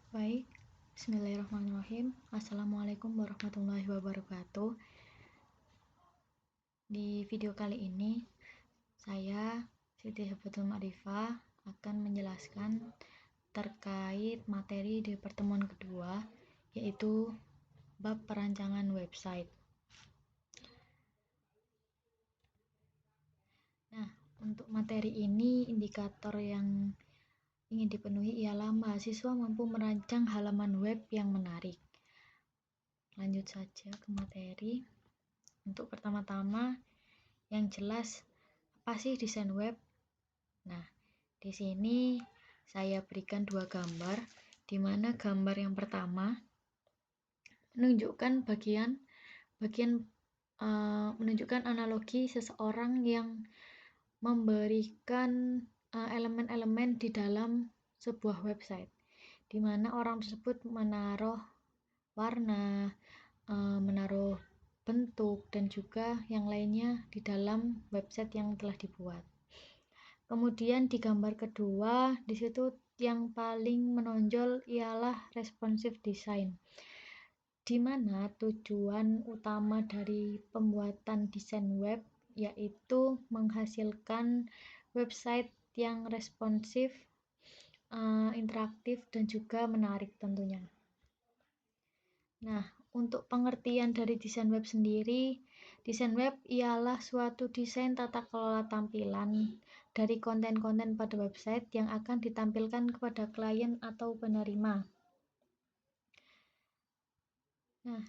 Baik, bismillahirrahmanirrahim. Assalamualaikum warahmatullahi wabarakatuh. Di video kali ini, saya, Siti Habatul Ma'rifah, akan menjelaskan terkait materi di pertemuan kedua, yaitu bab perancangan website. Nah, untuk materi ini, indikator yang ingin dipenuhi ialah mahasiswa mampu merancang halaman web yang menarik. Lanjut saja ke materi. Untuk pertama-tama, yang jelas apa sih desain web? Nah, di sini saya berikan dua gambar, di mana gambar yang pertama menunjukkan menunjukkan analogi seseorang yang memberikan elemen-elemen di dalam sebuah website, di mana orang tersebut menaruh warna, menaruh bentuk, dan juga yang lainnya di dalam website yang telah dibuat. Kemudian di gambar kedua, di situ yang paling menonjol ialah responsive design, di mana tujuan utama dari pembuatan desain web yaitu menghasilkan website yang responsif, interaktif, dan juga menarik tentunya. Nah, untuk pengertian dari desain web sendiri, desain web ialah suatu desain tata kelola tampilan dari konten-konten pada website yang akan ditampilkan kepada klien atau penerima. Nah,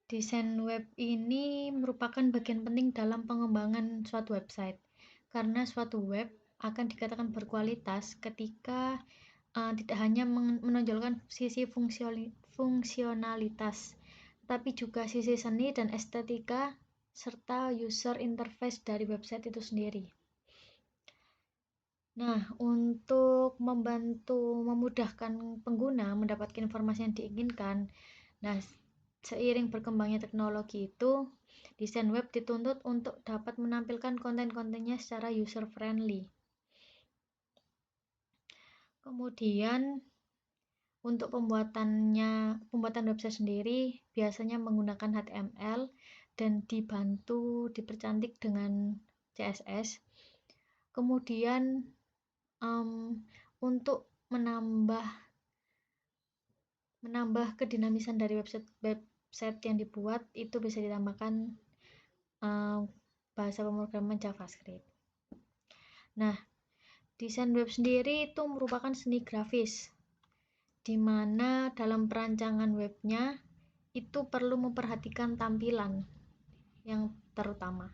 desain web ini merupakan bagian penting dalam pengembangan suatu website, karena suatu web akan dikatakan berkualitas ketika tidak hanya menonjolkan sisi fungsionalitas, tapi juga sisi seni dan estetika serta user interface dari website itu sendiri. Nah, untuk memudahkan pengguna mendapatkan informasi yang diinginkan, nah, seiring berkembangnya teknologi itu, desain web dituntut untuk dapat menampilkan konten-kontennya secara user friendly. Kemudian untuk pembuatan website sendiri biasanya menggunakan HTML dan dipercantik dengan CSS. Kemudian untuk menambah kedinamisan dari website yang dibuat, itu bisa ditambahkan bahasa pemrograman JavaScript. Nah, desain web sendiri itu merupakan seni grafis, di mana dalam perancangan webnya itu perlu memperhatikan tampilan yang terutama.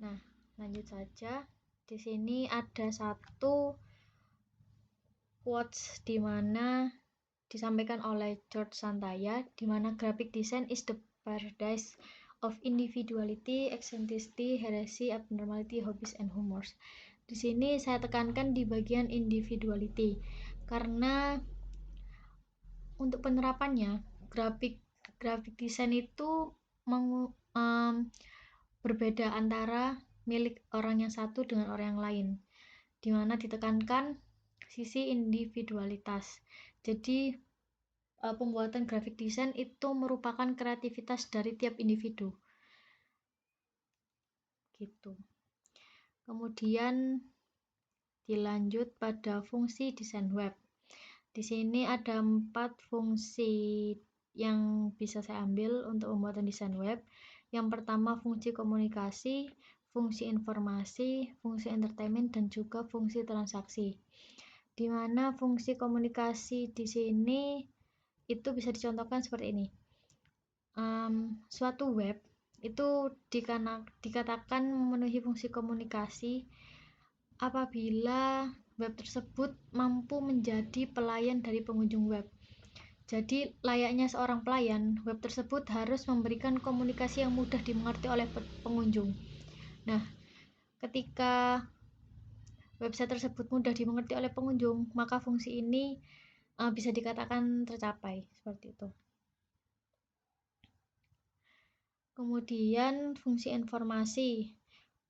Nah, lanjut saja. Di sini ada satu quotes di mana disampaikan oleh George Santaya, di mana graphic design is the paradise of individuality, eccentricity, heresy, abnormality, hobbies, and humors. Di sini saya tekankan di bagian individuality, karena untuk penerapannya graphic design itu berbeda antara milik orang yang satu dengan orang yang lain, di mana ditekankan sisi individualitas. Jadi pembuatan graphic design itu merupakan kreativitas dari tiap individu. Gitu. Kemudian dilanjut pada fungsi desain web. Di sini ada 4 fungsi yang bisa saya ambil untuk pembuatan desain web. Yang pertama fungsi komunikasi, fungsi informasi, fungsi entertainment, dan juga fungsi transaksi. Di mana fungsi komunikasi di sini itu bisa dicontohkan seperti ini. Suatu web itu dikatakan memenuhi fungsi komunikasi apabila web tersebut mampu menjadi pelayan dari pengunjung web. Jadi layaknya seorang pelayan, web tersebut harus memberikan komunikasi yang mudah dimengerti oleh pengunjung. Nah, ketika website tersebut mudah dimengerti oleh pengunjung, maka fungsi ini bisa dikatakan tercapai, seperti itu. Kemudian fungsi informasi.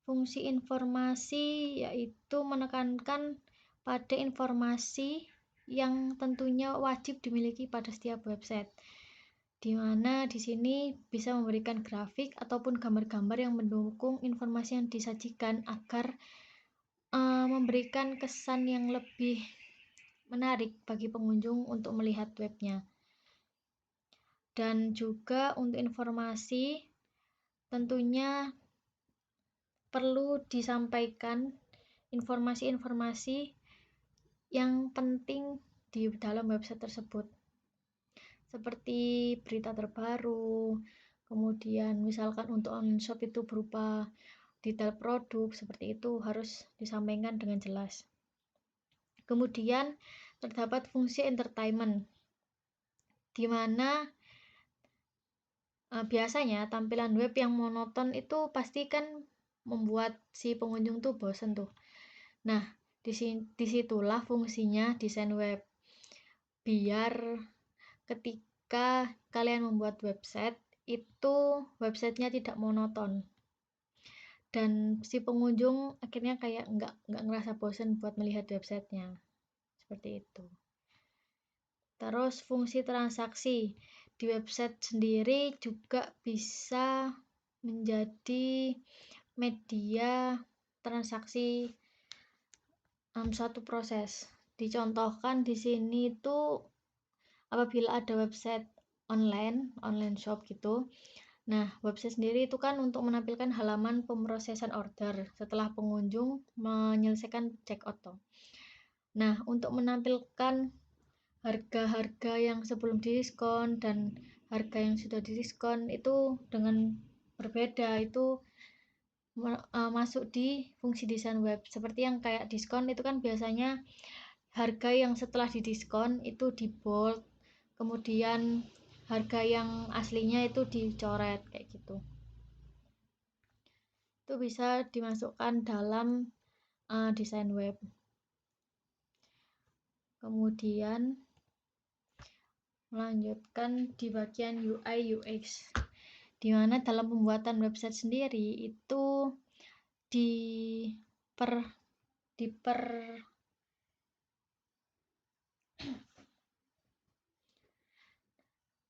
Fungsi informasi yaitu menekankan pada informasi yang tentunya wajib dimiliki pada setiap website, di mana di sini bisa memberikan grafik ataupun gambar-gambar yang mendukung informasi yang disajikan agar memberikan kesan yang lebih menarik bagi pengunjung untuk melihat webnya. Dan juga untuk informasi tentunya perlu disampaikan informasi-informasi yang penting di dalam website tersebut, seperti berita terbaru, kemudian misalkan untuk online shop itu berupa detail produk, seperti itu harus disampaikan dengan jelas. Kemudian terdapat fungsi entertainment, di mana biasanya tampilan web yang monoton itu pasti kan membuat si pengunjung tuh bosen tuh. Nah, disitulah fungsinya desain web. Biar ketika kalian membuat website, itu websitenya tidak monoton. Dan si pengunjung akhirnya kayak nggak ngerasa bosen buat melihat websitenya. Seperti itu. Terus fungsi transaksi. Di website sendiri juga bisa menjadi media transaksi suatu proses. Dicontohkan di sini itu apabila ada website online shop gitu. Nah, website sendiri itu kan untuk menampilkan halaman pemrosesan order setelah pengunjung menyelesaikan checkout tuh. Nah, untuk menampilkan harga-harga yang sebelum diskon dan harga yang sudah diskon itu dengan berbeda, itu masuk di fungsi desain web. Seperti yang kayak diskon itu kan biasanya harga yang setelah didiskon itu di bold, kemudian harga yang aslinya itu dicoret kayak gitu. Itu bisa dimasukkan dalam desain web. Kemudian melanjutkan di bagian UI UX, di mana dalam pembuatan website sendiri itu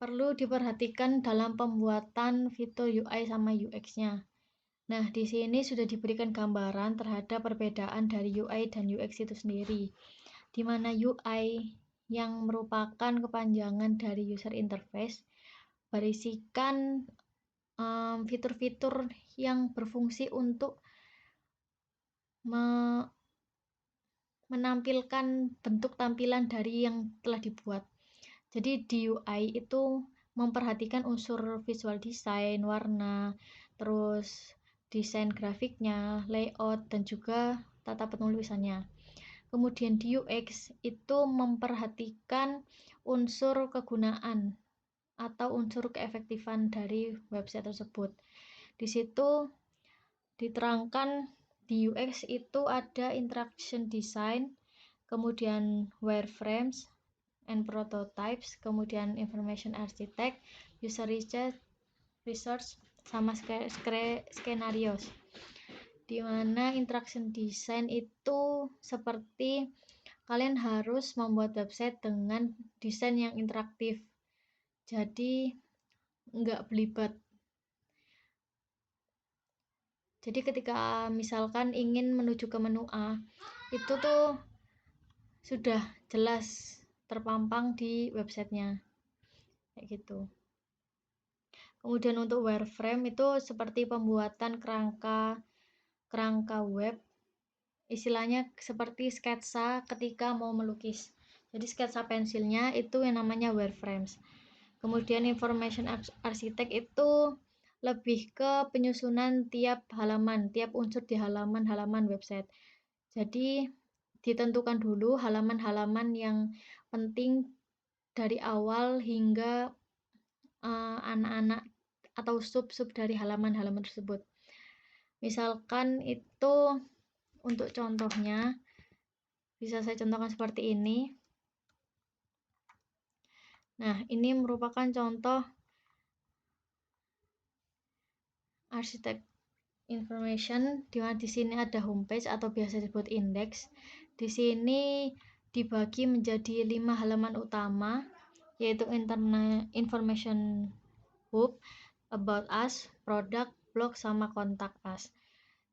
perlu diperhatikan dalam pembuatan fitur UI sama UX-nya. Nah, di sini sudah diberikan gambaran terhadap perbedaan dari UI dan UX itu sendiri, di mana UI yang merupakan kepanjangan dari user interface berisikan fitur-fitur yang berfungsi untuk menampilkan bentuk tampilan dari yang telah dibuat. Jadi di UI itu memperhatikan unsur visual design, warna, terus desain grafiknya, layout, dan juga tata penulisannya. Kemudian di UX itu memperhatikan unsur kegunaan atau unsur keefektifan dari website tersebut. Di situ diterangkan di UX itu ada interaction design, kemudian wireframes and prototypes, kemudian information architect, user research, sama scenarios. Di mana interaction design itu seperti kalian harus membuat website dengan desain yang interaktif. Jadi nggak belibet. Jadi ketika misalkan ingin menuju ke menu A, itu tuh sudah jelas terpampang di websitenya kayak gitu. Kemudian untuk wireframe itu seperti pembuatan kerangka web, istilahnya seperti sketsa ketika mau melukis. Jadi sketsa pensilnya itu yang namanya wireframes. Kemudian information architect itu lebih ke penyusunan tiap halaman, tiap unsur di halaman website. Jadi ditentukan dulu halaman-halaman yang penting dari awal hingga anak-anak atau sub-sub dari halaman-halaman tersebut. Misalkan itu untuk contohnya bisa saya contohkan seperti ini. Nah, ini merupakan contoh arsitek information, di mana di sini ada homepage atau biasa disebut index. Di sini dibagi menjadi 5 halaman utama, yaitu information hub, about us, product, blog, sama contact us.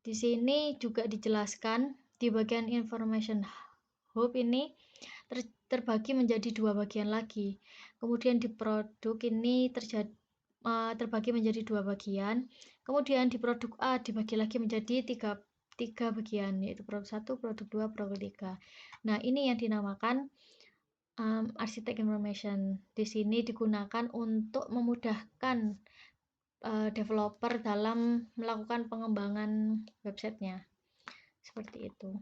Di sini juga dijelaskan di bagian information hub ini terbagi menjadi 2 bagian lagi. Kemudian di produk ini terbagi menjadi 2 bagian. Kemudian di produk A dibagi lagi menjadi tiga bagian, yaitu produk 1, produk 2, produk 3. Nah, ini yang dinamakan arsitek information. Di sini digunakan untuk memudahkan developer dalam melakukan pengembangan websitenya. Seperti itu.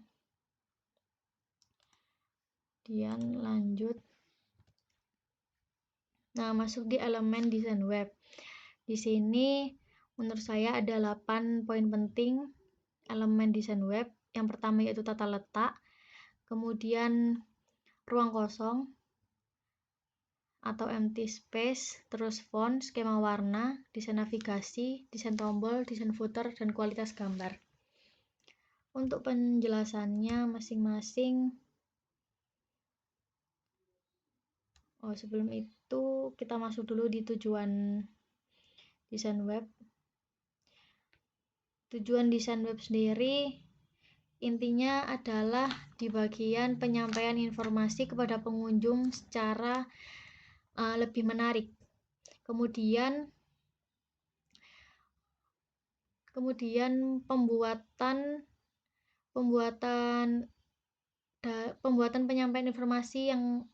Kemudian lanjut. Nah, masuk di elemen desain web. Di sini menurut saya ada 8 poin penting elemen desain web. Yang pertama yaitu tata letak, kemudian ruang kosong atau empty space, terus font, skema warna, desain navigasi, desain tombol, desain footer, dan kualitas gambar. Untuk penjelasannya masing-masing, sebelum itu kita masuk dulu di tujuan desain web. Tujuan desain web sendiri intinya adalah di bagian penyampaian informasi kepada pengunjung secara lebih menarik. Kemudian pembuatan penyampaian informasi yang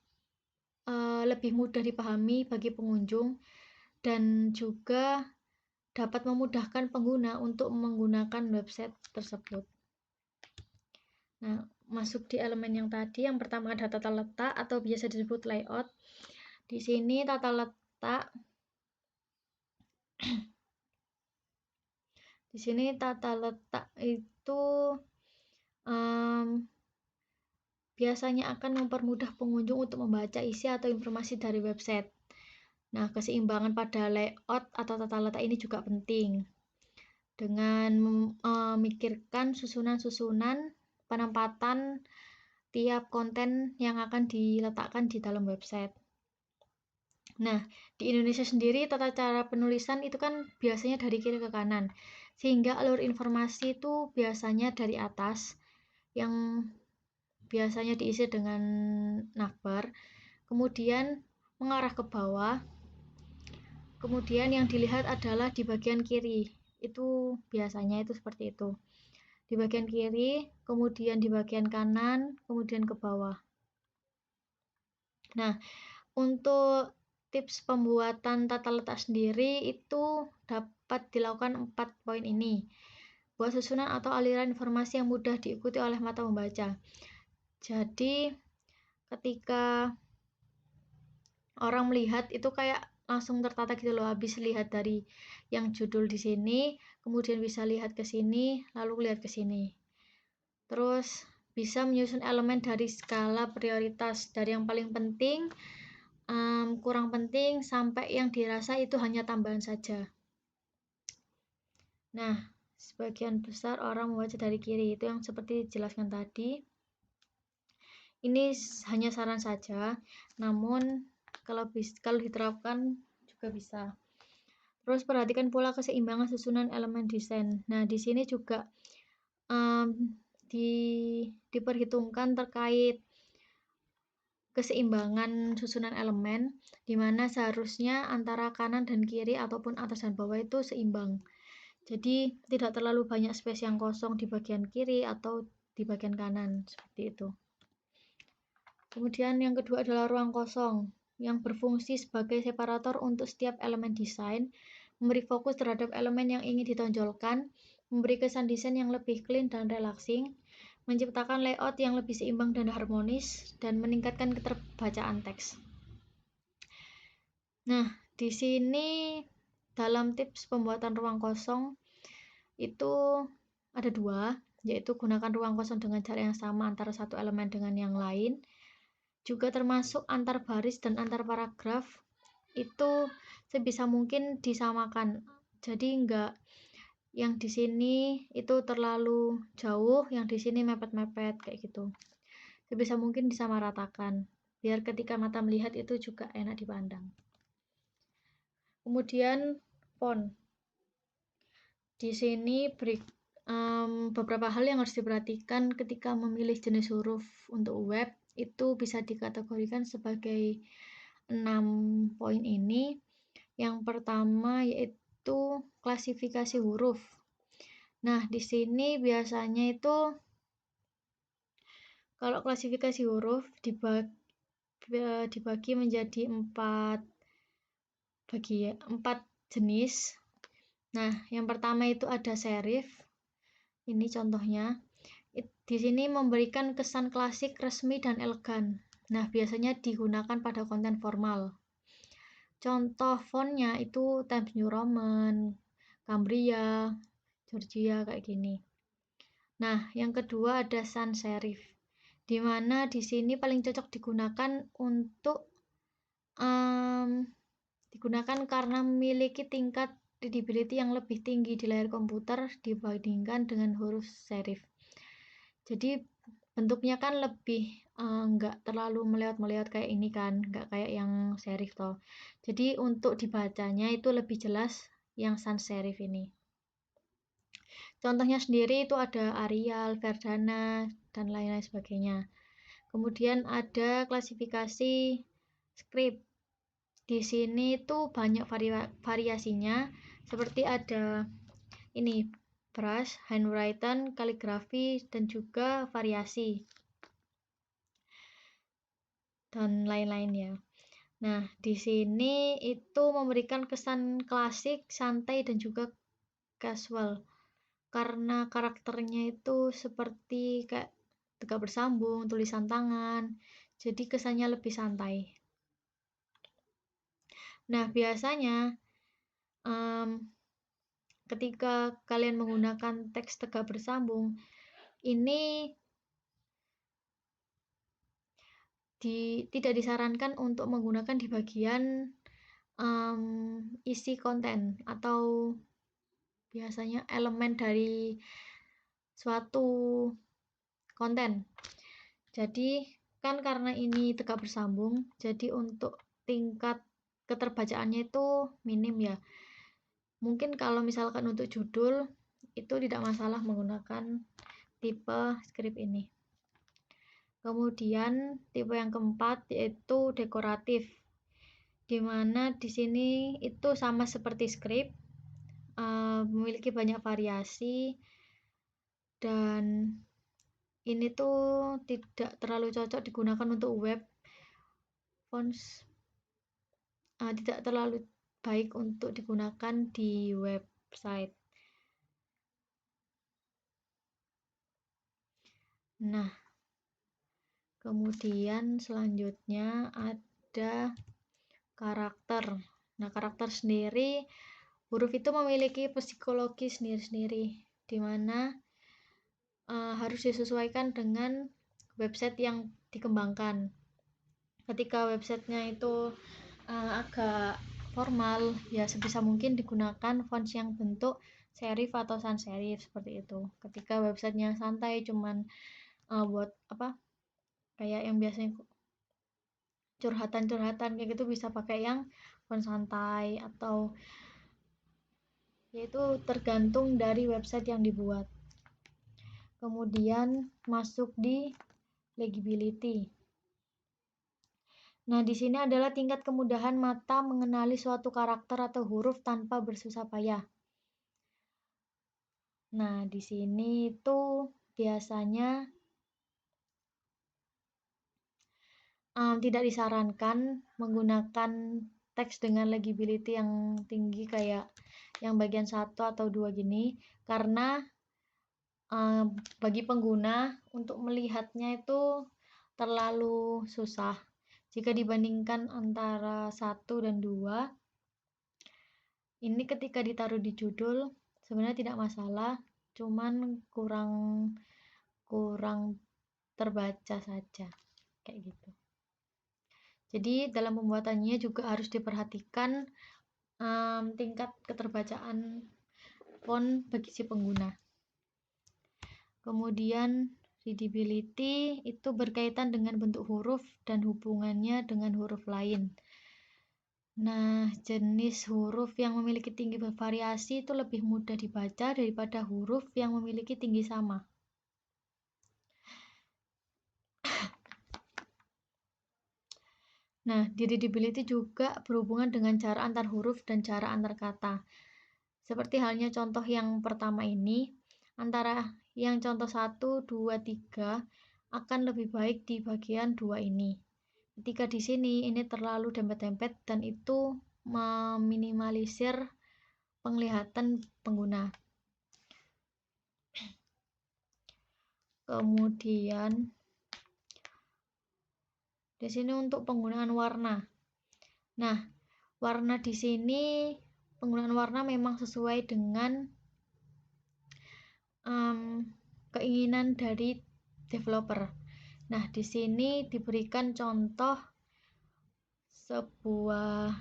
lebih mudah dipahami bagi pengunjung dan juga dapat memudahkan pengguna untuk menggunakan website tersebut. Nah, masuk di elemen yang tadi, yang pertama ada tata letak atau biasa disebut layout. Di sini tata letak itu biasanya akan mempermudah pengunjung untuk membaca isi atau informasi dari website. Nah, keseimbangan pada layout atau tata letak ini juga penting. Dengan memikirkan susunan penempatan tiap konten yang akan diletakkan di dalam website. Nah, di Indonesia sendiri tata cara penulisan itu kan biasanya dari kiri ke kanan, sehingga alur informasi itu biasanya dari atas yang biasanya diisi dengan navbar, kemudian mengarah ke bawah, kemudian yang dilihat adalah di bagian kiri. Itu biasanya itu seperti itu. Di bagian kiri, kemudian di bagian kanan, kemudian ke bawah. Nah, untuk tips pembuatan tata letak sendiri itu dapat dilakukan 4 poin ini. Buat susunan atau aliran informasi yang mudah diikuti oleh mata membaca. Jadi, ketika orang melihat itu kayak langsung tertata gitu loh, habis lihat dari yang judul di sini, kemudian bisa lihat ke sini, lalu lihat ke sini. Terus bisa menyusun elemen dari skala prioritas, dari yang paling penting, kurang penting, sampai yang dirasa itu hanya tambahan saja. Nah, sebagian besar orang membaca dari kiri, itu yang seperti dijelaskan tadi. Ini hanya saran saja, namun kalau diterapkan juga bisa. Terus perhatikan pula keseimbangan susunan elemen desain. Nah, di sini juga diperhitungkan terkait keseimbangan susunan elemen, di mana seharusnya antara kanan dan kiri ataupun atas dan bawah itu seimbang. Jadi tidak terlalu banyak space yang kosong di bagian kiri atau di bagian kanan, seperti itu. Kemudian yang kedua adalah ruang kosong, yang berfungsi sebagai separator untuk setiap elemen desain, memberi fokus terhadap elemen yang ingin ditonjolkan, memberi kesan desain yang lebih clean dan relaxing, menciptakan layout yang lebih seimbang dan harmonis, dan meningkatkan keterbacaan teks. Nah, di sini dalam tips pembuatan ruang kosong itu ada 2, yaitu gunakan ruang kosong dengan jarak yang sama antara satu elemen dengan yang lain, juga termasuk antar baris dan antar paragraf itu sebisa mungkin disamakan. Jadi enggak yang di sini itu terlalu jauh, yang di sini mepet-mepet kayak gitu. sebisa mungkin disamaratakan biar ketika mata melihat itu juga enak dipandang. Kemudian font. Di sini beberapa hal yang harus diperhatikan ketika memilih jenis huruf untuk web itu bisa dikategorikan sebagai 6 poin ini. Yang pertama yaitu klasifikasi huruf. Nah, di sini biasanya itu kalau klasifikasi huruf dibagi menjadi 4 jenis. Nah, yang pertama itu ada serif. Ini contohnya. Di sini memberikan kesan klasik, resmi, dan elegan. Nah, biasanya digunakan pada konten formal. Contoh fontnya itu Times New Roman, Cambria, Georgia, kayak gini. Nah, yang kedua ada sans serif, di mana di sini paling cocok digunakan untuk digunakan karena memiliki tingkat readability yang lebih tinggi di layar komputer dibandingkan dengan huruf serif. Jadi bentuknya kan lebih nggak terlalu melihat kayak ini kan, nggak kayak yang serif toh. Jadi untuk dibacanya itu lebih jelas yang sans serif ini. Contohnya sendiri itu ada Arial, Verdana, dan lain-lain sebagainya. Kemudian ada klasifikasi script. Di sini itu banyak variasinya, seperti ada ini brush, handwritten, kaligrafi, dan juga variasi dan lain-lainnya. Nah, di sini itu memberikan kesan klasik, santai, dan juga casual karena karakternya itu seperti kayak tegak bersambung, tulisan tangan, jadi kesannya lebih santai. Nah, biasanya ketika kalian menggunakan teks tegak bersambung ini tidak disarankan untuk menggunakan di bagian isi konten atau biasanya elemen dari suatu konten. Jadi kan karena ini tegak bersambung, jadi untuk tingkat keterbacaannya itu minim ya. Mungkin kalau misalkan untuk judul itu tidak masalah menggunakan tipe script ini. Kemudian tipe yang keempat yaitu dekoratif, dimana di sini itu sama seperti script, memiliki banyak variasi, dan ini tuh tidak terlalu cocok digunakan untuk web. Fonts tidak terlalu baik untuk digunakan di website. Nah, kemudian selanjutnya ada karakter. Nah, karakter sendiri, huruf itu memiliki psikologi sendiri-sendiri, di mana harus disesuaikan dengan website yang dikembangkan. Ketika websitenya itu agak formal, ya sebisa mungkin digunakan font yang bentuk serif atau sans serif seperti itu. Ketika websitenya santai, cuman buat kayak yang biasanya curhatan kayak gitu, bisa pakai yang font santai, atau yaitu tergantung dari website yang dibuat. Kemudian masuk di legibility. Nah, di sini adalah tingkat kemudahan mata mengenali suatu karakter atau huruf tanpa bersusah payah. Nah, di sini itu biasanya tidak disarankan menggunakan teks dengan legibility yang tinggi kayak yang bagian 1 atau 2 gini, karena bagi pengguna untuk melihatnya itu terlalu susah. Jika dibandingkan antara 1 dan 2, ini ketika ditaruh di judul sebenarnya tidak masalah, cuman kurang terbaca saja kayak gitu. Jadi dalam pembuatannya juga harus diperhatikan tingkat keterbacaan font bagi si pengguna. Kemudian Readability itu berkaitan dengan bentuk huruf dan hubungannya dengan huruf lain. Nah, jenis huruf yang memiliki tinggi bervariasi itu lebih mudah dibaca daripada huruf yang memiliki tinggi sama. Nah, di readability juga berhubungan dengan cara antar huruf dan cara antar kata. Seperti halnya contoh yang pertama ini, antara yang contoh 1, 2, 3 akan lebih baik di bagian 2 ini. Ketika di sini ini terlalu dempet-dempet dan itu meminimalisir penglihatan pengguna. Kemudian di sini untuk penggunaan warna. Nah, warna di sini penggunaan warna memang sesuai dengan keinginan dari developer. Nah, di sini diberikan contoh sebuah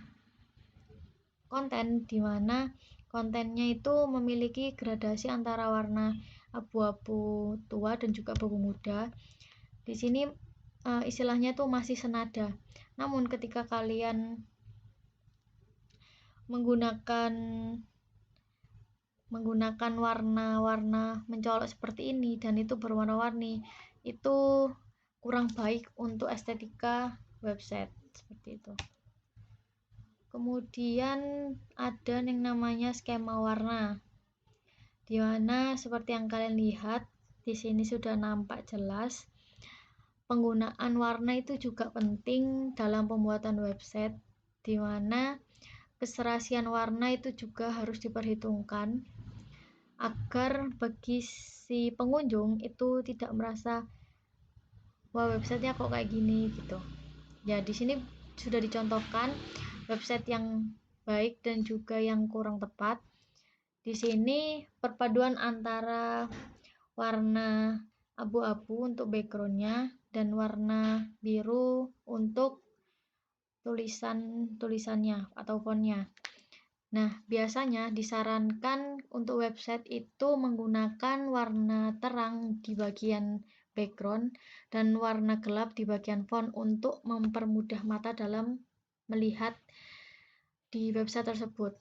konten di mana kontennya itu memiliki gradasi antara warna abu-abu tua dan juga abu muda. Di sini istilahnya tuh masih senada. Namun ketika kalian menggunakan warna-warna mencolok seperti ini dan itu berwarna-warni, itu kurang baik untuk estetika website seperti itu. Kemudian ada yang namanya skema warna, di mana seperti yang kalian lihat di sini sudah nampak jelas. Penggunaan warna itu juga penting dalam pembuatan website, di mana keserasian warna itu juga harus diperhitungkan agar bagi si pengunjung itu tidak merasa wah websitenya kok kayak gini gitu. Ya di sini sudah dicontohkan website yang baik dan juga yang kurang tepat. Di sini perpaduan antara warna abu-abu untuk backgroundnya dan warna biru untuk tulisannya atau fontnya. Nah, biasanya disarankan untuk website itu menggunakan warna terang di bagian background dan warna gelap di bagian font untuk mempermudah mata dalam melihat di website tersebut.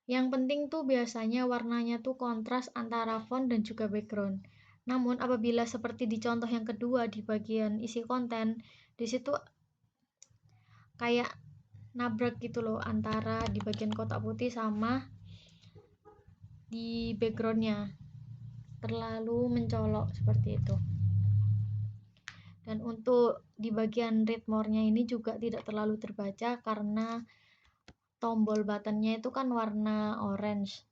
Yang penting tuh biasanya warnanya tuh kontras antara font dan juga background. Namun apabila seperti di contoh yang kedua di bagian isi konten, di situ kayak nabrak gitu loh antara di bagian kotak putih sama di backgroundnya, terlalu mencolok seperti itu. Dan untuk di bagian read more-nya ini juga tidak terlalu terbaca karena tombol buttonnya itu kan warna orange,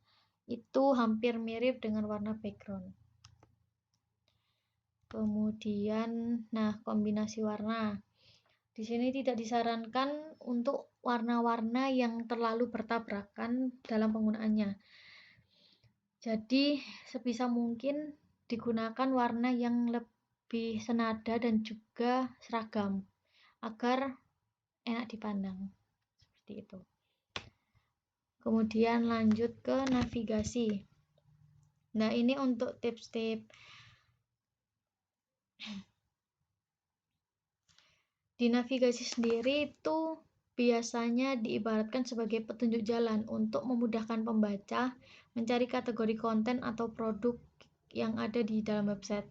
itu hampir mirip dengan warna background. Kemudian, nah kombinasi warna. Di sini tidak disarankan untuk warna-warna yang terlalu bertabrakan dalam penggunaannya. Jadi sebisa mungkin digunakan warna yang lebih senada dan juga seragam agar enak dipandang seperti itu. Kemudian lanjut ke navigasi. Nah, ini untuk tips-tips. Di navigasi sendiri itu biasanya diibaratkan sebagai petunjuk jalan untuk memudahkan pembaca mencari kategori konten atau produk yang ada di dalam website.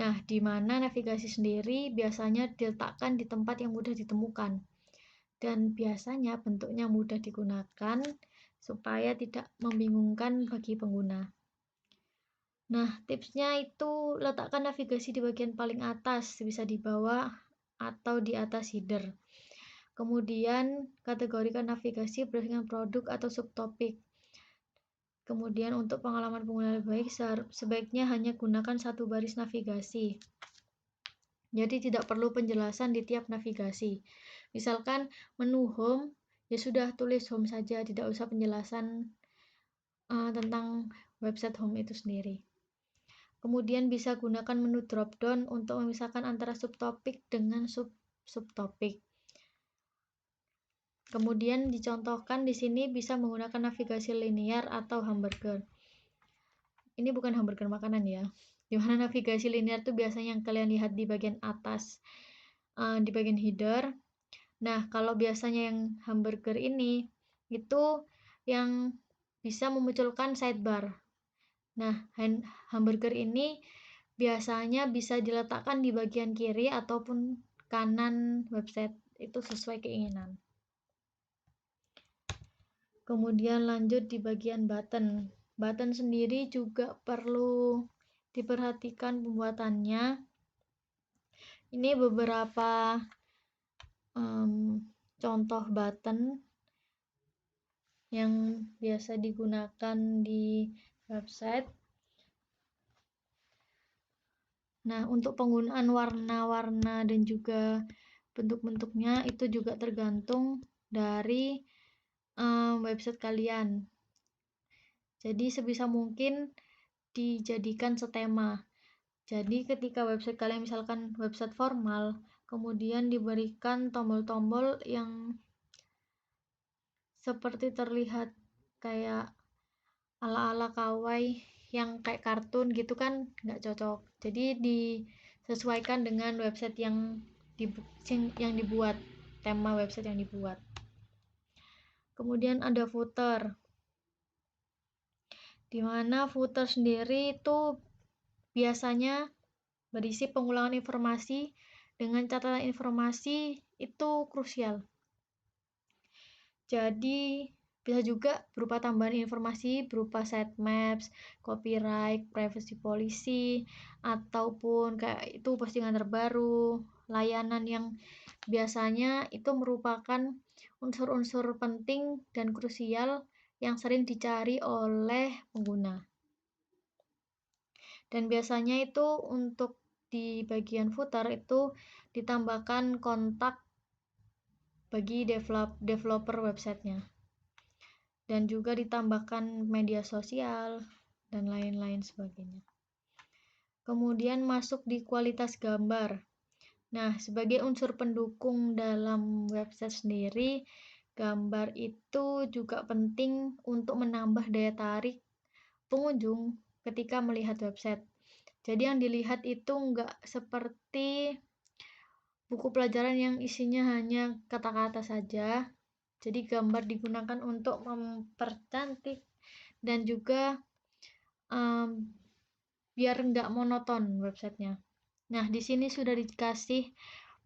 Nah, di mana navigasi sendiri biasanya diletakkan di tempat yang mudah ditemukan dan biasanya bentuknya mudah digunakan supaya tidak membingungkan bagi pengguna. Nah, tipsnya itu letakkan navigasi di bagian paling atas, bisa di bawah atau di atas header. Kemudian kategorikan navigasi berdasarkan produk atau subtopik. Kemudian untuk pengalaman pengguna lebih baik, sebaiknya hanya gunakan satu baris navigasi. Jadi tidak perlu penjelasan di tiap navigasi. Misalkan menu home, ya sudah tulis home saja, tidak usah penjelasan tentang website home itu sendiri. Kemudian bisa gunakan menu drop down untuk memisahkan antara subtopik dengan subtopik. Kemudian dicontohkan di sini bisa menggunakan navigasi linear atau hamburger. ini bukan hamburger makanan ya, dimana navigasi linear tuh biasanya yang kalian lihat di bagian atas, di bagian header. Nah, kalau biasanya yang hamburger ini, itu yang bisa memunculkan sidebar. Nah, hamburger ini biasanya bisa diletakkan di bagian kiri ataupun kanan website, itu sesuai keinginan. Kemudian lanjut di bagian button. Button sendiri juga perlu diperhatikan pembuatannya. Ini beberapa contoh button yang biasa digunakan di website. Nah, untuk penggunaan warna-warna dan juga bentuk-bentuknya itu juga tergantung dari website kalian. Jadi sebisa mungkin dijadikan setema. Jadi ketika website kalian misalkan website formal, kemudian diberikan tombol-tombol yang seperti terlihat kayak ala-ala kawaii yang kayak kartun gitu kan nggak cocok. Jadi disesuaikan dengan website yang dibuat, tema website yang dibuat. Kemudian ada footer, dimana footer sendiri itu biasanya berisi pengulangan informasi dengan catatan informasi itu krusial. Jadi bisa juga berupa tambahan informasi berupa sitemaps, copyright, privacy policy, ataupun kayak itu postingan terbaru, layanan yang biasanya itu merupakan unsur-unsur penting dan krusial yang sering dicari oleh pengguna. Dan biasanya itu untuk di bagian footer itu ditambahkan kontak bagi developer websitenya. Dan juga ditambahkan media sosial dan lain-lain sebagainya. Kemudian masuk di kualitas gambar. Nah, sebagai unsur pendukung dalam website sendiri, gambar itu juga penting untuk menambah daya tarik pengunjung ketika melihat website. Jadi yang dilihat itu nggak seperti buku pelajaran yang isinya hanya kata-kata saja. Jadi gambar digunakan untuk mempercantik dan juga biar nggak monoton websitenya. Nah, di sini sudah dikasih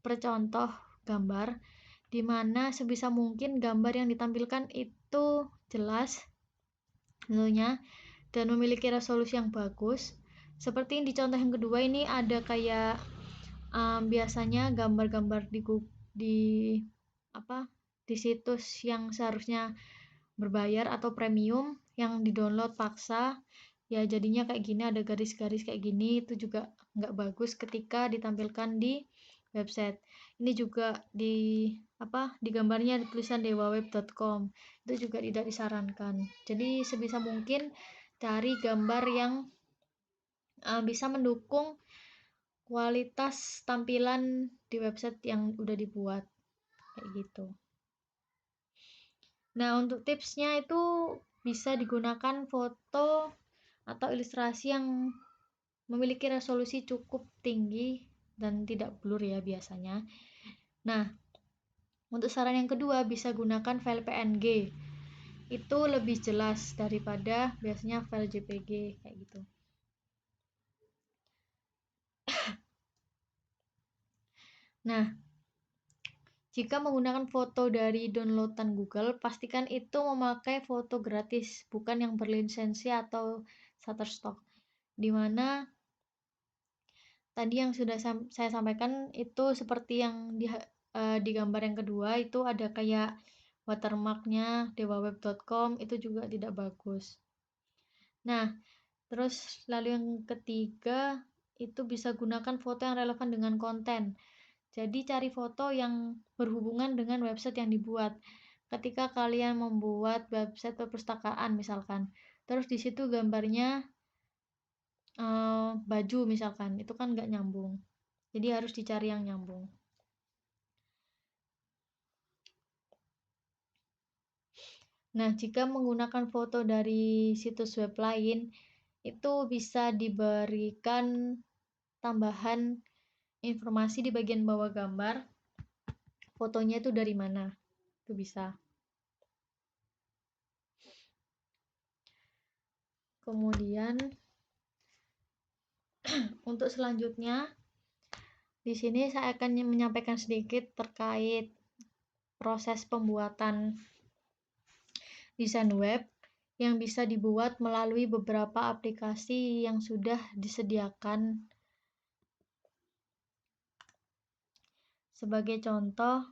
percontoh gambar, di mana sebisa mungkin gambar yang ditampilkan itu jelas tentunya dan memiliki resolusi yang bagus. Seperti di contoh yang kedua ini ada kayak biasanya gambar-gambar di situs yang seharusnya berbayar atau premium yang di-download paksa, ya jadinya kayak gini, ada garis-garis kayak gini, itu juga nggak bagus ketika ditampilkan di website. Ini juga di gambarnya tulisan dewaweb.com, itu juga tidak disarankan. Jadi sebisa mungkin cari gambar yang bisa mendukung kualitas tampilan di website yang udah dibuat kayak gitu. Nah, untuk tipsnya itu bisa digunakan foto atau ilustrasi yang memiliki resolusi cukup tinggi dan tidak blur ya biasanya. Nah, untuk saran yang kedua bisa gunakan file PNG. Itu lebih jelas daripada biasanya file JPG kayak gitu. Nah, jika menggunakan foto dari downloadan Google, pastikan itu memakai foto gratis, bukan yang berlisensi atau Shutterstock. Dimana tadi yang sudah saya sampaikan itu seperti yang di gambar yang kedua itu ada kayak watermarknya dewaweb.com, itu juga tidak bagus. Nah, terus lalu yang ketiga itu bisa gunakan foto yang relevan dengan konten. Jadi cari foto yang berhubungan dengan website yang dibuat. Ketika kalian membuat website perpustakaan misalkan, terus di situ gambarnya baju misalkan, itu kan nggak nyambung. Jadi harus dicari yang nyambung. Nah, jika menggunakan foto dari situs web lain, itu bisa diberikan tambahan informasi di bagian bawah gambar, fotonya itu dari mana, itu bisa. Kemudian untuk selanjutnya di sini saya akan menyampaikan sedikit terkait proses pembuatan desain web yang bisa dibuat melalui beberapa aplikasi yang sudah disediakan. Sebagai contoh,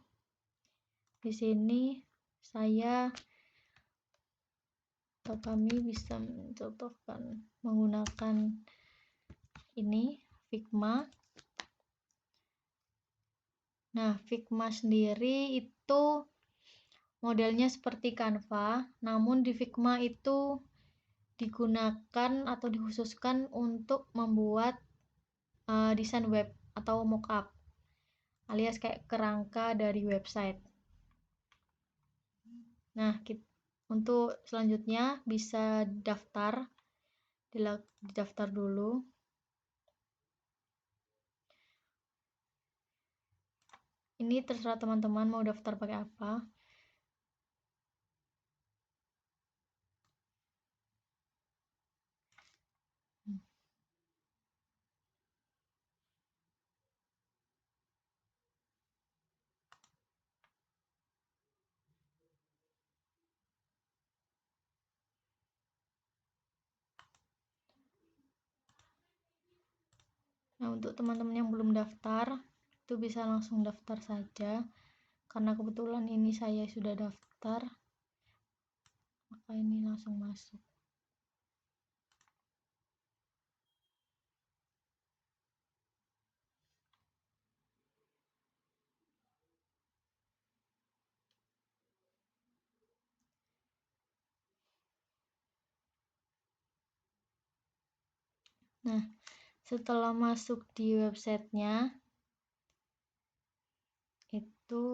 di sini saya atau kami bisa mencontohkan menggunakan ini Figma. Nah, Figma sendiri itu modelnya seperti Canva, namun di Figma itu digunakan atau dikhususkan untuk membuat desain web atau mockup, alias kayak kerangka dari website. Nah, untuk selanjutnya bisa didaftar dulu. Ini terserah teman-teman mau daftar pakai apa. Nah, untuk teman-teman yang belum daftar, itu bisa langsung daftar saja. Karena kebetulan ini saya sudah daftar, maka ini langsung masuk. Nah, setelah masuk di websitenya, itu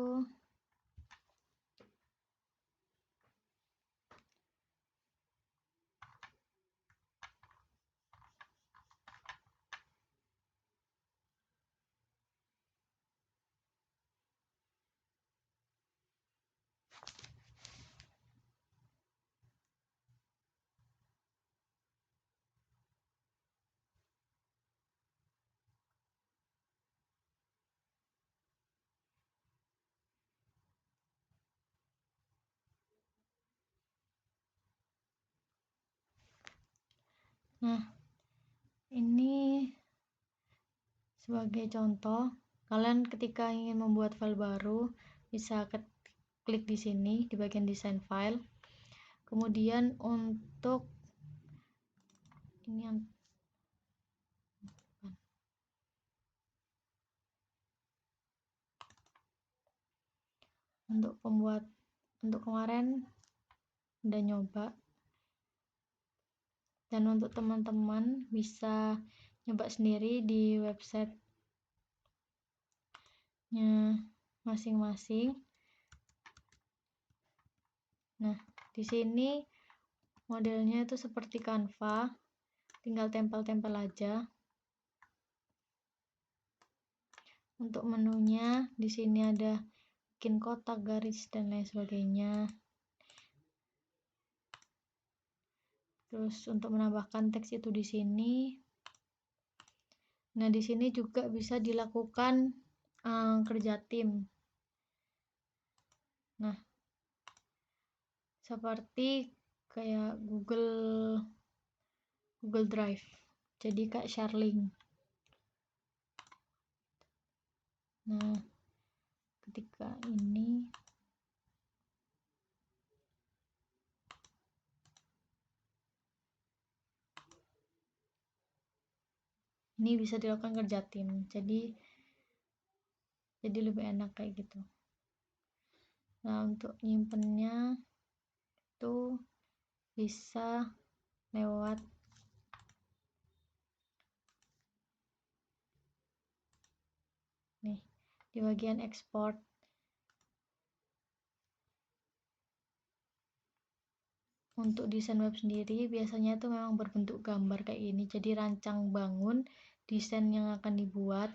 nah, ini sebagai contoh, kalian ketika ingin membuat file baru bisa klik di sini di bagian desain file. Kemudian untuk ini yang untuk kemarin udah nyoba, dan untuk teman-teman bisa nyoba sendiri di websitenya masing-masing. Nah, di sini modelnya itu seperti Canva, tinggal tempel-tempel aja. Untuk menunya di sini ada bikin kotak, garis, dan lain sebagainya. Terus untuk menambahkan teks itu di sini. Nah, di sini juga bisa dilakukan kerja tim. Nah, seperti kayak Google Drive. Jadi kayak share link. Nah, ketika ini bisa dilakukan kerja tim. Jadi lebih enak kayak gitu. Nah, untuk nyimpennya itu bisa lewat nih di bagian export. untuk desain web sendiri biasanya itu memang berbentuk gambar kayak gini, jadi rancang bangun desain yang akan dibuat.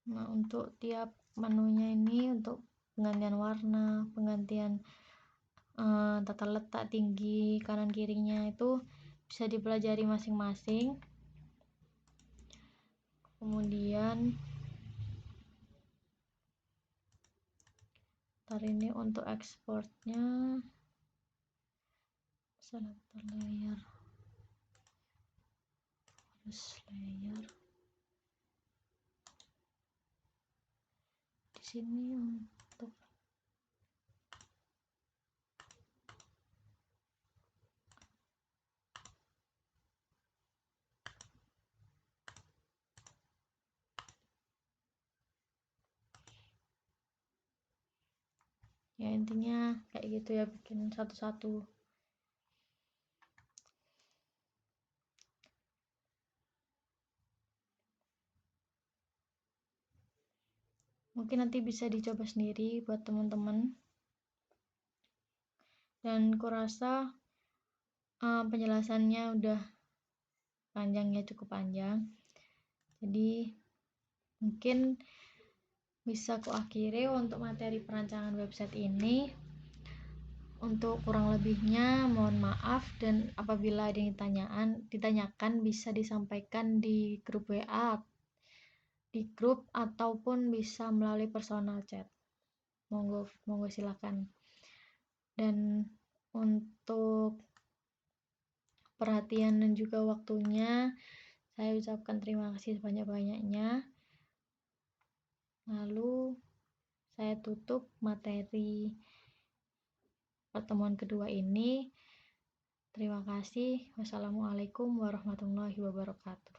Nah, untuk tiap menunya ini untuk penggantian warna, penggantian tata letak tinggi kanan kirinya itu bisa dipelajari masing-masing. Kemudian ini untuk ekspornya selector layer, terus layer di sini untuk ya intinya kayak gitu ya, bikin satu-satu. Mungkin nanti bisa dicoba sendiri buat teman-teman, dan kurasa penjelasannya udah panjang ya, cukup panjang, jadi mungkin bisa aku akhiri untuk materi perancangan website ini. Untuk kurang lebihnya mohon maaf, dan apabila ada yang ditanyakan bisa disampaikan di grup WA, di grup, ataupun bisa melalui personal chat. Monggo silakan. Dan untuk perhatian dan juga waktunya saya ucapkan terima kasih sebanyak-banyaknya. Lalu saya tutup materi pertemuan kedua ini. Terima kasih. Wassalamualaikum warahmatullahi wabarakatuh.